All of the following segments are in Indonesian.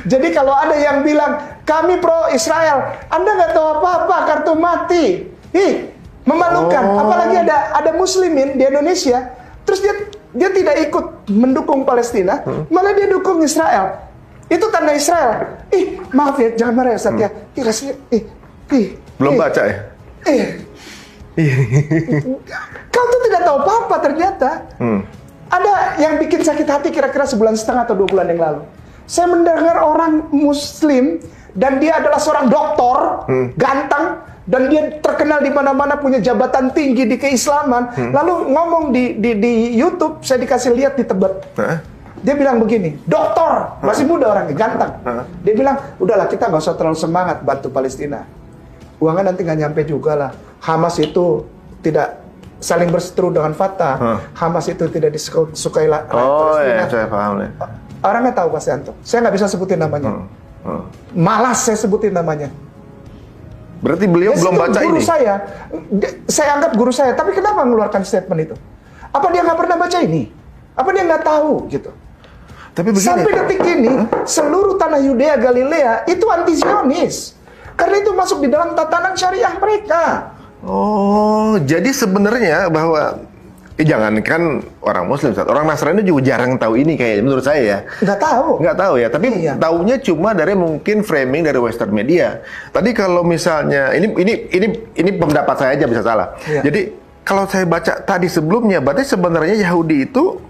Jadi kalau ada yang bilang kami pro Israel, Anda nggak tahu apa-apa, kartu mati. Ih, memalukan. Apalagi ada muslimin di Indonesia, terus dia tidak ikut mendukung Palestina, malah dia dukung Israel. Itu tanda Israel. Ih, maaf ya, jangan marah ya Ustaz ya. Belum baca ya? Kau tuh tidak tahu apa-apa ternyata. Ada yang bikin sakit hati kira-kira 1,5 bulan atau 2 bulan yang lalu. Saya mendengar orang Muslim dan dia adalah seorang doktor, ganteng, dan dia terkenal di mana-mana, punya jabatan tinggi di keislaman. Lalu ngomong di YouTube, saya dikasih lihat di Tebet. Dia bilang begini, dokter, masih muda orangnya, ganteng. Dia bilang, udahlah kita nggak usah terlalu semangat bantu Palestina. Uangnya nanti nggak nyampe juga lah. Hamas itu tidak saling berseteru dengan Fatah. Hamas itu tidak disukai rakyat Palestina. Iya, saya paham ya. Orangnya tahu Pak Yanto. Saya nggak bisa sebutin namanya. Malas saya sebutin namanya. Berarti beliau belum baca guru ini? Saya anggap guru saya. Tapi kenapa mengeluarkan statement itu? Apa dia nggak pernah baca ini? Apa dia nggak tahu gitu? Tapi begini, sampai detik ini, seluruh tanah Yudea Galilea itu anti-Zionis. Karena itu masuk di dalam tatanan syariah mereka. Oh, jadi sebenarnya bahwa jangankan orang Muslim, orang Nasrani juga jarang tahu ini kayaknya menurut saya ya. Nggak tahu ya, tapi taunya cuma dari mungkin framing dari Western media. Tadi kalau misalnya ini pendapat saya aja bisa salah. Jadi kalau saya baca tadi sebelumnya, berarti sebenarnya Yahudi itu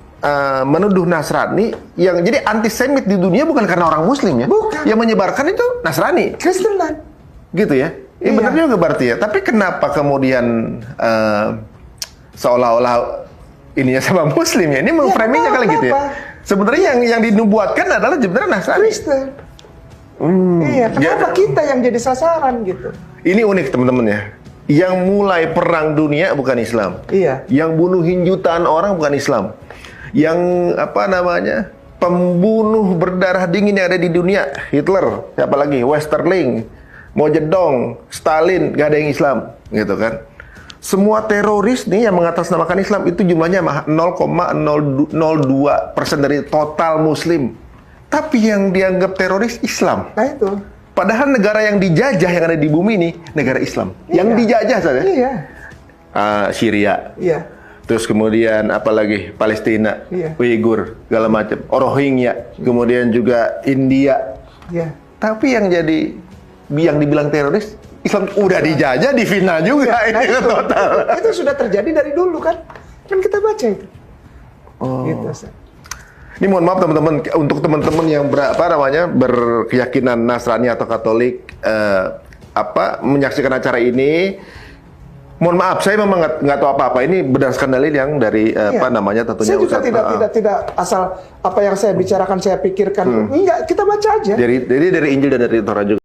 menuduh Nasrani yang jadi antisemit di dunia bukan karena orang Muslim ya. Bukan. Yang menyebarkan itu Nasrani. Kristenan. Gitu ya. Ini benar juga berarti ya. Tapi kenapa kemudian seolah-olah ininya sama Muslim ya? Ini framingnya kali gitu ya. Sebenarnya yang dinubuatkan adalah sebenarnya Nasrani. Kristen. Iya, kenapa kita yang jadi sasaran gitu? Ini unik teman-teman ya. Yang mulai perang dunia bukan Islam. Iya. Yang bunuhin jutaan orang bukan Islam. Yang pembunuh berdarah dingin yang ada di dunia, Hitler, siapa lagi? Westerling, Mao Zedong, Stalin, gak ada yang Islam, gitu kan? Semua teroris nih yang mengatasnamakan Islam itu jumlahnya 0,002% dari total Muslim. Tapi yang dianggap teroris Islam. Nah itu. Padahal negara yang dijajah yang ada di bumi ini negara Islam. Yang dijajah saja. Iya. Syria. Iya. Terus kemudian apalagi Palestina, Uighur, segala macam, Rohingya, kemudian juga India. Iya. Tapi yang dibilang teroris Islam udah dijajah, difitnah juga ini itu, total. Itu sudah terjadi dari dulu kan? Kan kita baca itu. Gitu, ini mohon maaf teman-teman, untuk teman-teman yang berkeyakinan Nasrani atau Katolik menyaksikan acara ini. Mohon maaf, saya memang nggak tahu apa-apa. Ini berdasarkan dalil yang dari tentunya. Saya juga tidak asal apa yang saya bicarakan saya pikirkan. Enggak, kita baca aja. Jadi dari Injil dan dari Torah juga.